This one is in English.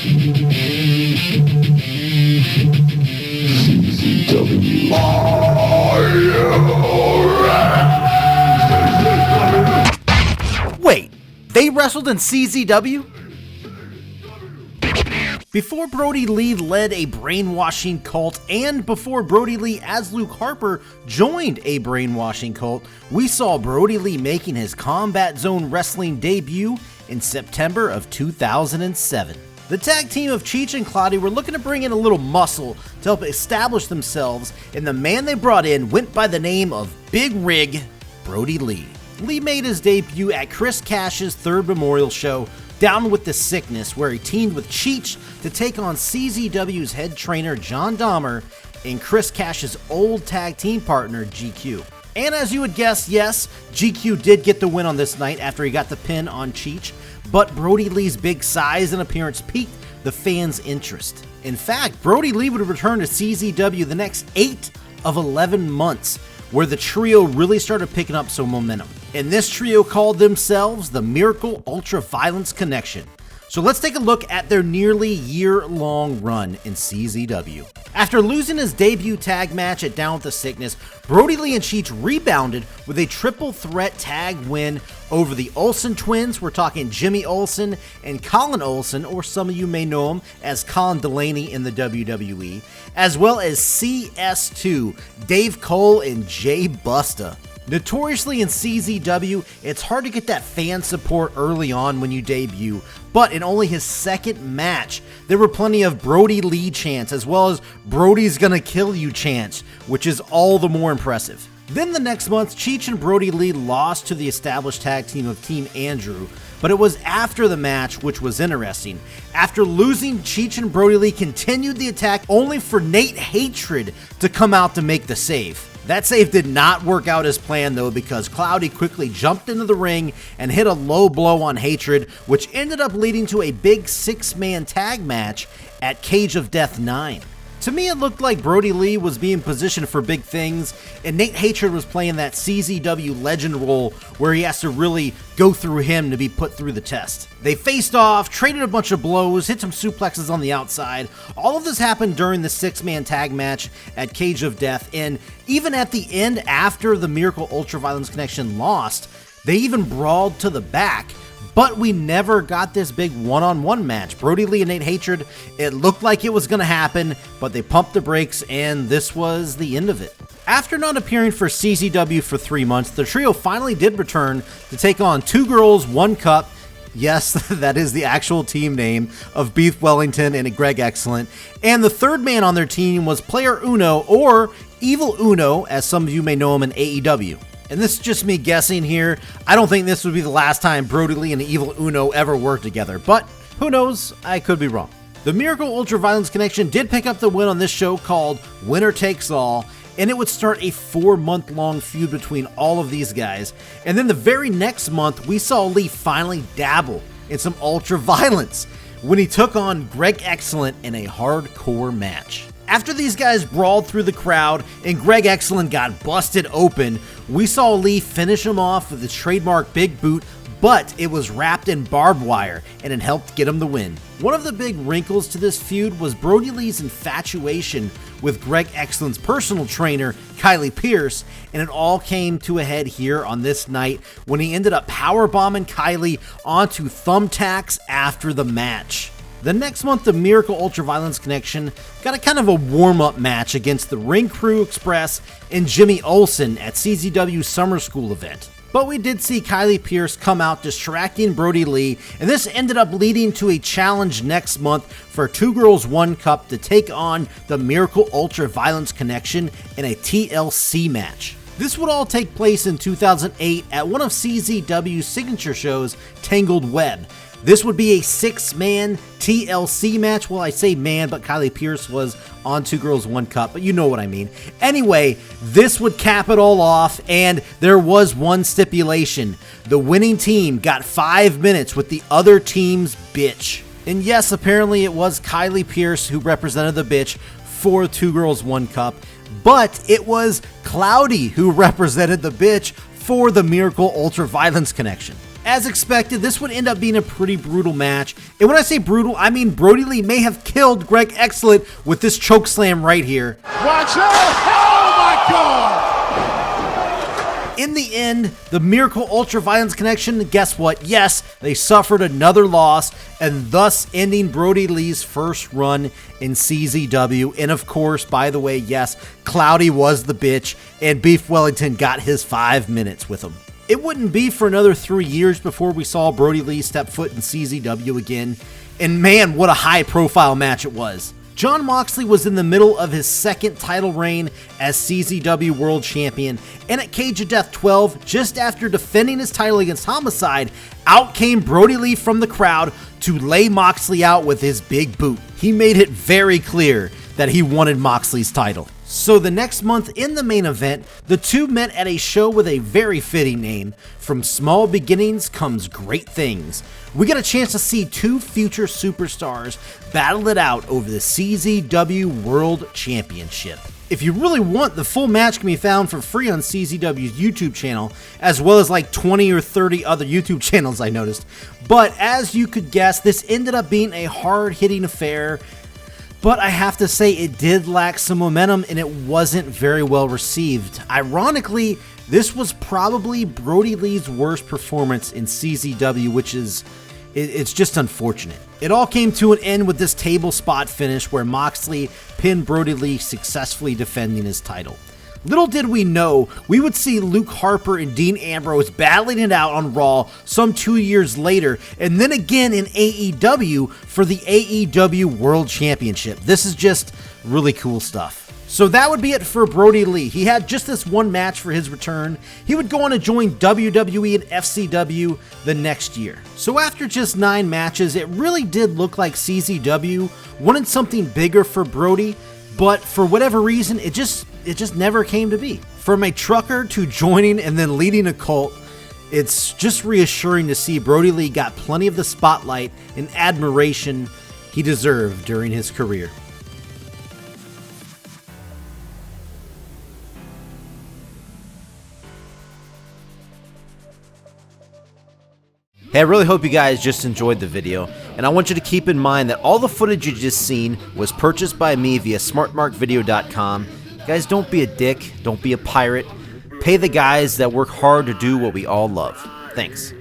CZW. Wait, they wrestled in CZW? Before Brodie Lee led a brainwashing cult, and before Brodie Lee as Luke Harper joined a brainwashing cult, we saw Brodie Lee making his Combat Zone Wrestling debut in September of 2007. The tag team of Cheech and Cloudy were looking to bring in a little muscle to help establish themselves, and the man they brought in went by the name of Big Rig Brodie Lee. Lee made his debut at Chris Cash's third memorial show, Down with the Sickness, where he teamed with Cheech to take on CZW's head trainer John Dahmer and Chris Cash's old tag team partner GQ. And as you would guess, yes, GQ did get the win on this night after he got the pin on Cheech, but Brodie Lee's big size and appearance piqued the fans' interest. In fact, Brodie Lee would return to CZW the next 8 of 11 months, where the trio really started picking up some momentum. And this trio called themselves the Miracle Ultraviolent Connection. So let's take a look at their nearly year-long run in CZW. After losing his debut tag match at Down with the Sickness, Brodie Lee and Cheech rebounded with a triple threat tag win over the Olsen twins. We're talking Jimmy Olsen and Colin Olsen, or some of you may know him as Colin Delaney in the WWE, as well as CS2, Dave Cole and Jay Busta. Notoriously in CZW, it's hard to get that fan support early on when you debut, but in only his second match, there were plenty of Brodie Lee chants as well as Brodie's gonna kill you chants, which is all the more impressive. Then the next month, Cheech and Brodie Lee lost to the established tag team of Team Andrew, but it was after the match, which was interesting. After losing, Cheech and Brodie Lee continued the attack only for Nate Hatred to come out to make the save. That save did not work out as planned though, because Cloudy quickly jumped into the ring and hit a low blow on Hatred, which ended up leading to a big 6-man tag match at Cage of Death 9. To me, it looked like Brodie Lee was being positioned for big things, and Nate Hatred was playing that CZW legend role where he has to really go through him to be put through the test. They faced off, traded a bunch of blows, hit some suplexes on the outside. All of this happened during the 6-man tag match at Cage of Death, and even at the end, after the Miracle Ultraviolent Connection lost, they even brawled to the back. But we never got this big one-on-one match. Brodie Lee and Nate Hatred, it looked like it was going to happen, but they pumped the brakes, and this was the end of it. After not appearing for CZW for 3 months, the trio finally did return to take on 2 Girls, 1 Cup. Yes, that is the actual team name of Beef Wellington and Greg Excellent. And the third man on their team was Player Uno, or Evil Uno, as some of you may know him in AEW. And this is just me guessing here. I don't think this would be the last time Brodie Lee and Evil Uno ever worked together, but who knows, I could be wrong. The Miracle Ultraviolent Connection did pick up the win on this show called Winner Takes All, and it would start a 4-month-long feud between all of these guys. And then the very next month, we saw Lee finally dabble in some ultra violence when he took on Greg Excellent in a hardcore match. After these guys brawled through the crowd and Greg Excellent got busted open, we saw Lee finish him off with his trademark big boot, but it was wrapped in barbed wire and it helped get him the win. One of the big wrinkles to this feud was Brodie Lee's infatuation with Greg Excellent's personal trainer, Kylie Pierce, and it all came to a head here on this night when he ended up powerbombing Kylie onto thumbtacks after the match. The next month, the Miracle Ultraviolent Connection got a kind of a warm-up match against the Ring Crew Express and Jimmy Olsen at CZW Summer School event. But we did see Kylie Pierce come out distracting Brodie Lee, and this ended up leading to a challenge next month for 2 Girls 1 Cup to take on the Miracle Ultraviolent Connection in a TLC match. This would all take place in 2008 at one of CZW's signature shows, Tangled Web. This would be a 6-man TLC match. Well, I say man, but Kylie Pierce was on 2 Girls 1 Cup, but you know what I mean. Anyway, this would cap it all off, and there was one stipulation. The winning team got 5 minutes with the other team's bitch. And yes, apparently it was Kylie Pierce who represented the bitch for 2 Girls 1 Cup, but it was Cloudy who represented the bitch for the Miracle Ultraviolent Connection. As expected, this would end up being a pretty brutal match. And when I say brutal, I mean Brodie Lee may have killed Greg Exalted with this chokeslam right here. Watch out! Oh my God! In the end, the Miracle Ultraviolent Connection, guess what? Yes, they suffered another loss, and thus ending Brodie Lee's first run in CZW. And of course, by the way, yes, Cloudy was the bitch, and Beef Wellington got his 5 minutes with him. It wouldn't be for another 3 years before we saw Brodie Lee step foot in CZW again, and man, what a high-profile match it was. Jon Moxley was in the middle of his second title reign as CZW World Champion, and at Cage of Death 12, just after defending his title against Homicide, out came Brodie Lee from the crowd to lay Moxley out with his big boot. He made it very clear that he wanted Moxley's title. So the next month in the main event, the two met at a show with a very fitting name. From small beginnings comes great things. We get a chance to see two future superstars battle it out over the CZW World Championship. If you really want, the full match can be found for free on CZW's YouTube channel, as well as like 20 or 30 other YouTube channels I noticed. But as you could guess, this ended up being a hard-hitting affair. But I have to say it did lack some momentum and it wasn't very well received. Ironically, this was probably Brodie Lee's worst performance in CZW, which is, it's just unfortunate. It all came to an end with this table spot finish where Moxley pinned Brodie Lee, successfully defending his title. Little did we know, we would see Luke Harper and Dean Ambrose battling it out on Raw some 2 years later, and then again in AEW for the AEW World Championship. This is just really cool stuff. So that would be it for Brodie Lee. He had just this one match for his return. He would go on to join WWE and FCW the next year. So after just 9 matches, it really did look like CZW wanted something bigger for Brodie, but for whatever reason, it just never came to be. From a trucker to joining and then leading a cult, it's just reassuring to see Brodie Lee got plenty of the spotlight and admiration he deserved during his career. Hey, I really hope you guys just enjoyed the video, and I want you to keep in mind that all the footage you just seen was purchased by me via SmartMarkVideo.com. Guys, don't be a dick, don't be a pirate. Pay the guys that work hard to do what we all love. Thanks.